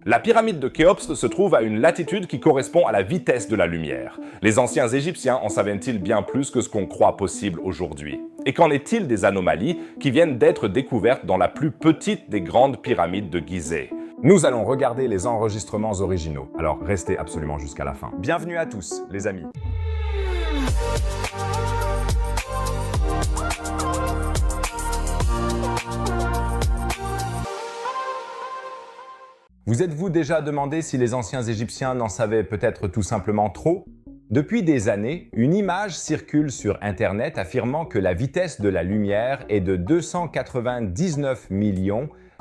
La pyramide de Khéops se trouve à une latitude qui correspond à la vitesse de la lumière. Les anciens Égyptiens en savaient-ils bien plus que ce qu'on croit possible aujourd'hui? Et qu'en est-il des anomalies qui viennent d'être découvertes dans la plus petite des grandes pyramides de Gizeh? Nous allons regarder les enregistrements originaux, alors restez absolument jusqu'à la fin. Bienvenue à tous, les amis. Vous êtes-vous déjà demandé si les anciens Égyptiens n'en savaient peut-être tout simplement trop? Depuis des années, une image circule sur Internet affirmant que la vitesse de la lumière est de 299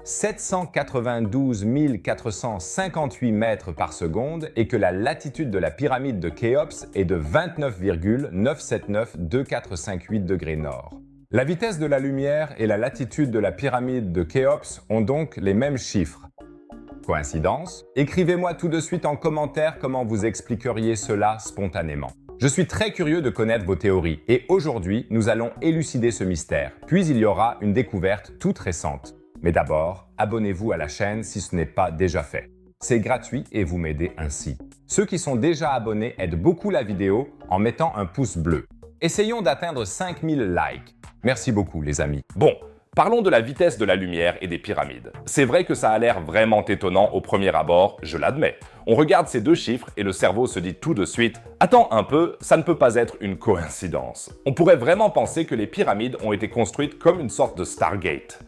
792 458 mètres par seconde et que la latitude de la pyramide de Khéops est de 29,9792458 degrés nord. La vitesse de la lumière et la latitude de la pyramide de Khéops ont donc les mêmes chiffres. Coïncidence? Écrivez-moi tout de suite en commentaire comment vous expliqueriez cela spontanément. Je suis très curieux de connaître vos théories et aujourd'hui, nous allons élucider ce mystère. Puis il y aura une découverte toute récente. Mais d'abord, abonnez-vous à la chaîne si ce n'est pas déjà fait. C'est gratuit et vous m'aidez ainsi. Ceux qui sont déjà abonnés aident beaucoup la vidéo en mettant un pouce bleu. Essayons d'atteindre 5000 likes. Merci beaucoup les amis. Bon, parlons de la vitesse de la lumière et des pyramides. C'est vrai que ça a l'air vraiment étonnant au premier abord, je l'admets. On regarde ces deux chiffres et le cerveau se dit tout de suite « Attends un peu, ça ne peut pas être une coïncidence ». On pourrait vraiment penser que les pyramides ont été construites comme une sorte de Stargate.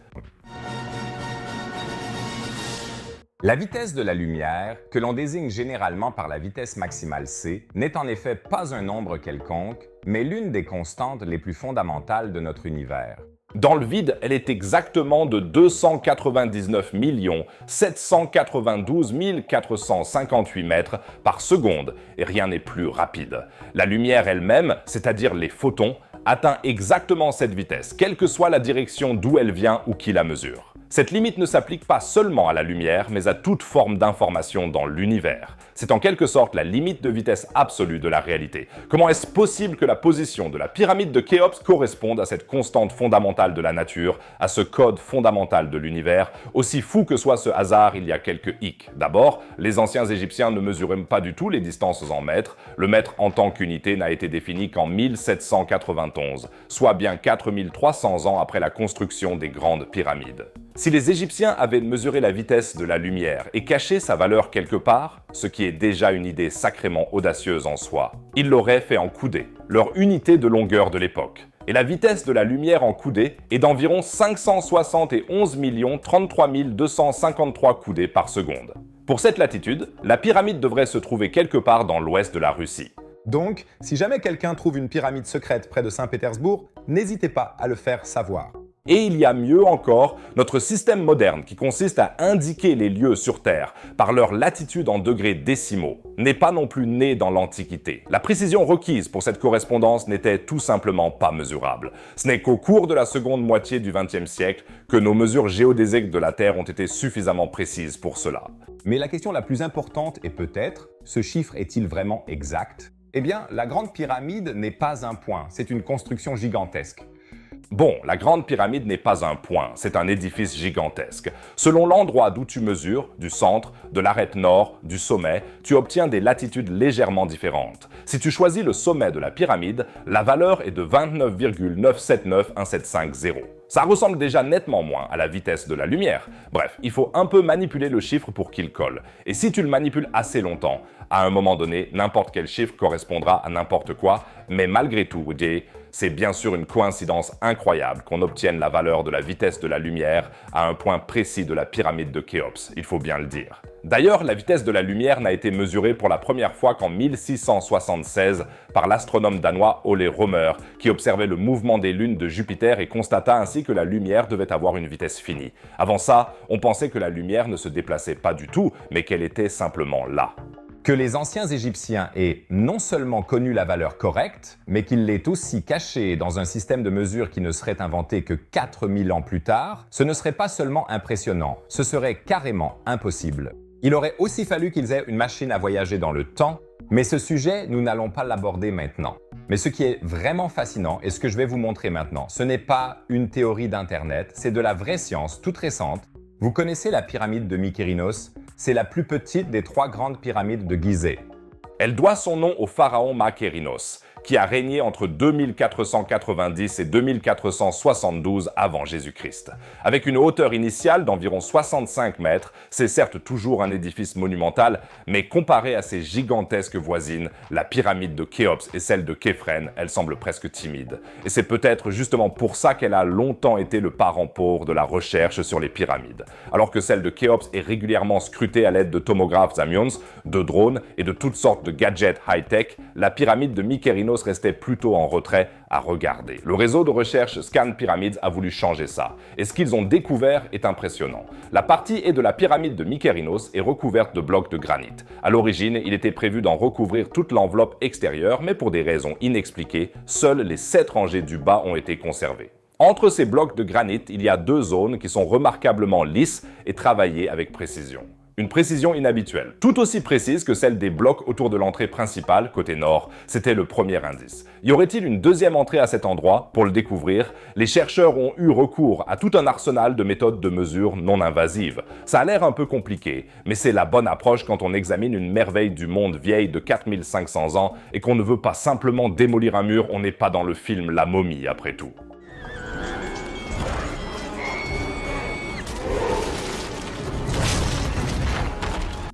La vitesse de la lumière, que l'on désigne généralement par la vitesse maximale c, n'est en effet pas un nombre quelconque, mais l'une des constantes les plus fondamentales de notre univers. Dans le vide, elle est exactement de 299 792 458 mètres par seconde, et rien n'est plus rapide. La lumière elle-même, c'est-à-dire les photons, atteint exactement cette vitesse, quelle que soit la direction d'où elle vient ou qui la mesure. Cette limite ne s'applique pas seulement à la lumière, mais à toute forme d'information dans l'univers. C'est en quelque sorte la limite de vitesse absolue de la réalité. Comment est-ce possible que la position de la pyramide de Khéops corresponde à cette constante fondamentale de la nature, à ce code fondamental de l'univers? Aussi fou que soit ce hasard, il y a quelques hicks. D'abord, les anciens Égyptiens ne mesuraient pas du tout les distances en mètres. Le mètre en tant qu'unité n'a été défini qu'en 1791, soit bien 4300 ans après la construction des grandes pyramides. Si les Égyptiens avaient mesuré la vitesse de la lumière et caché sa valeur quelque part, ce qui est déjà une idée sacrément audacieuse en soi, ils l'auraient fait en coudées, leur unité de longueur de l'époque. Et la vitesse de la lumière en coudées est d'environ 571 033 253 coudées par seconde. Pour cette latitude, la pyramide devrait se trouver quelque part dans l'ouest de la Russie. Donc, si jamais quelqu'un trouve une pyramide secrète près de Saint-Pétersbourg, n'hésitez pas à le faire savoir. Et il y a mieux encore, notre système moderne qui consiste à indiquer les lieux sur Terre par leur latitude en degrés décimaux n'est pas non plus né dans l'Antiquité. La précision requise pour cette correspondance n'était tout simplement pas mesurable. Ce n'est qu'au cours de la seconde moitié du XXe siècle que nos mesures géodésiques de la Terre ont été suffisamment précises pour cela. Mais la question la plus importante est peut-être, ce chiffre est-il vraiment exact? Eh bien, la Grande Pyramide n'est pas un point, c'est une construction gigantesque. Bon, la Grande Pyramide n'est pas un point, c'est un édifice gigantesque. Selon l'endroit d'où tu mesures, du centre, de l'arête nord, du sommet, tu obtiens des latitudes légèrement différentes. Si tu choisis le sommet de la pyramide, la valeur est de 29,979175. Ça ressemble déjà nettement moins à la vitesse de la lumière. Bref, il faut un peu manipuler le chiffre pour qu'il colle. Et si tu le manipules assez longtemps, à un moment donné, n'importe quel chiffre correspondra à n'importe quoi, mais malgré tout, c'est bien sûr une coïncidence incroyable qu'on obtienne la valeur de la vitesse de la lumière à un point précis de la pyramide de Khéops, il faut bien le dire. D'ailleurs, la vitesse de la lumière n'a été mesurée pour la première fois qu'en 1676 par l'astronome danois Ole Rømer, qui observait le mouvement des lunes de Jupiter et constata ainsi que la lumière devait avoir une vitesse finie. Avant ça, on pensait que la lumière ne se déplaçait pas du tout, mais qu'elle était simplement là. Que les anciens Égyptiens aient non seulement connu la valeur correcte, mais qu'ils l'aient aussi cachée dans un système de mesure qui ne serait inventé que 4000 ans plus tard, ce ne serait pas seulement impressionnant, ce serait carrément impossible. Il aurait aussi fallu qu'ils aient une machine à voyager dans le temps, mais ce sujet, nous n'allons pas l'aborder maintenant. Mais ce qui est vraiment fascinant, et ce que je vais vous montrer maintenant, ce n'est pas une théorie d'Internet, c'est de la vraie science toute récente. Vous connaissez la pyramide de Mykérinos? C'est la plus petite des 3 grandes pyramides de Gizeh. Elle doit son nom au pharaon Makérinos, qui a régné entre 2490 et 2472 avant Jésus-Christ. Avec une hauteur initiale d'environ 65 mètres, c'est certes toujours un édifice monumental, mais comparé à ses gigantesques voisines, la pyramide de Khéops et celle de Képhren, elle semble presque timide. Et c'est peut-être justement pour ça qu'elle a longtemps été le parent pauvre de la recherche sur les pyramides. Alors que celle de Khéops est régulièrement scrutée à l'aide de tomographes Zamions, de drones et de toutes sortes de gadgets high-tech, la pyramide de Mykérinos restait plutôt en retrait à regarder. Le réseau de recherche Scan Pyramids a voulu changer ça. Et ce qu'ils ont découvert est impressionnant. La partie de la pyramide de Mykérinos est recouverte de blocs de granit. À l'origine, il était prévu d'en recouvrir toute l'enveloppe extérieure, mais pour des raisons inexpliquées, seules les 7 rangées du bas ont été conservées. Entre ces blocs de granit, il y a 2 zones qui sont remarquablement lisses et travaillées avec précision. Une précision inhabituelle, tout aussi précise que celle des blocs autour de l'entrée principale, côté nord. C'était le premier indice. Y aurait-il une deuxième entrée à cet endroit? Pour le découvrir, les chercheurs ont eu recours à tout un arsenal de méthodes de mesure non invasives. Ça a l'air un peu compliqué, mais c'est la bonne approche quand on examine une merveille du monde vieille de 4500 ans et qu'on ne veut pas simplement démolir un mur, on n'est pas dans le film La Momie après tout.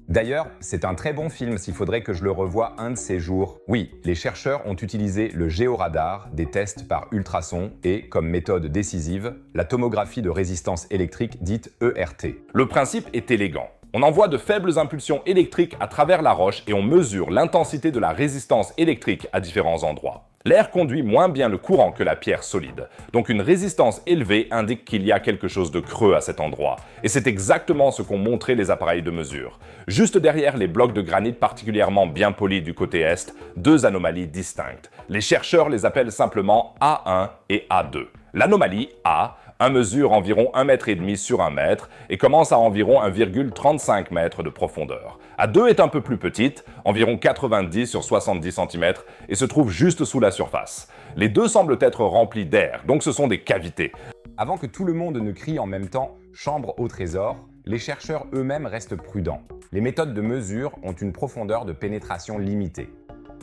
D'ailleurs, c'est un très bon film s'il faudrait que je le revoie un de ces jours. Oui, les chercheurs ont utilisé le géoradar, des tests par ultrasons et, comme méthode décisive, la tomographie de résistance électrique dite ERT. Le principe est élégant. On envoie de faibles impulsions électriques à travers la roche et on mesure l'intensité de la résistance électrique à différents endroits. L'air conduit moins bien le courant que la pierre solide, donc une résistance élevée indique qu'il y a quelque chose de creux à cet endroit. Et c'est exactement ce qu'ont montré les appareils de mesure. Juste derrière les blocs de granit particulièrement bien polis du côté est, 2 anomalies distinctes. Les chercheurs les appellent simplement A1 et A2. L'anomalie A mesure environ 1,5 m sur 1 mètre et commence à environ 1,35 m de profondeur. A2 est un peu plus petite, environ 90 sur 70 cm, et se trouve juste sous la surface. Les deux semblent être remplis d'air, donc ce sont des cavités. Avant que tout le monde ne crie en même temps « chambre au trésor », les chercheurs eux-mêmes restent prudents. Les méthodes de mesure ont une profondeur de pénétration limitée.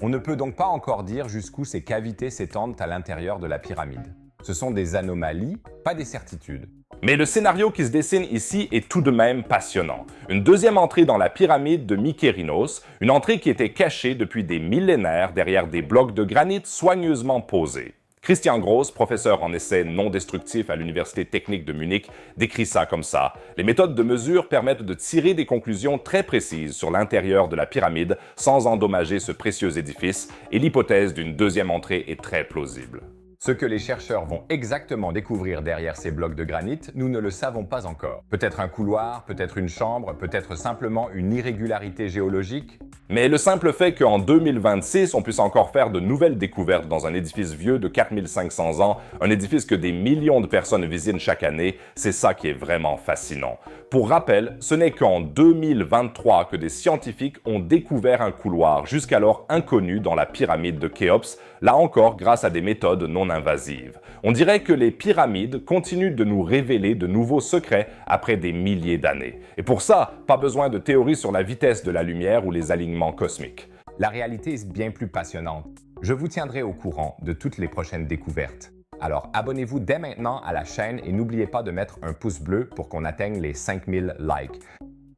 On ne peut donc pas encore dire jusqu'où ces cavités s'étendent à l'intérieur de la pyramide. Ce sont des anomalies, pas des certitudes. Mais le scénario qui se dessine ici est tout de même passionnant. Une deuxième entrée dans la pyramide de Mykérinos, une entrée qui était cachée depuis des millénaires derrière des blocs de granit soigneusement posés. Christian Gross, professeur en essais non destructifs à l'Université technique de Munich, décrit ça comme ça. Les méthodes de mesure permettent de tirer des conclusions très précises sur l'intérieur de la pyramide sans endommager ce précieux édifice, et l'hypothèse d'une deuxième entrée est très plausible. Ce que les chercheurs vont exactement découvrir derrière ces blocs de granit, nous ne le savons pas encore. Peut-être un couloir, peut-être une chambre, peut-être simplement une irrégularité géologique. Mais le simple fait qu'en 2026, on puisse encore faire de nouvelles découvertes dans un édifice vieux de 4500 ans, un édifice que des millions de personnes visitent chaque année, c'est ça qui est vraiment fascinant. Pour rappel, ce n'est qu'en 2023 que des scientifiques ont découvert un couloir jusqu'alors inconnu dans la pyramide de Khéops, là encore grâce à des méthodes non invasives. On dirait que les pyramides continuent de nous révéler de nouveaux secrets après des milliers d'années. Et pour ça, pas besoin de théories sur la vitesse de la lumière ou les alignements cosmiques. La réalité est bien plus passionnante. Je vous tiendrai au courant de toutes les prochaines découvertes. Alors abonnez-vous dès maintenant à la chaîne et n'oubliez pas de mettre un pouce bleu pour qu'on atteigne les 5000 likes.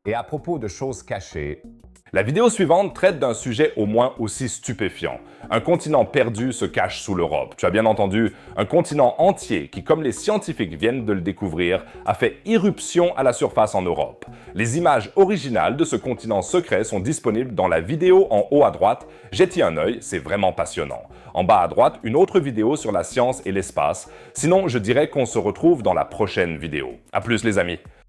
Et à propos de choses cachées, la vidéo suivante traite d'un sujet au moins aussi stupéfiant. Un continent perdu se cache sous l'Europe. Tu as bien entendu, un continent entier qui, comme les scientifiques viennent de le découvrir, a fait irruption à la surface en Europe. Les images originales de ce continent secret sont disponibles dans la vidéo en haut à droite. Jette-y un œil, c'est vraiment passionnant. En bas à droite, une autre vidéo sur la science et l'espace. Sinon, je dirais qu'on se retrouve dans la prochaine vidéo. À plus les amis!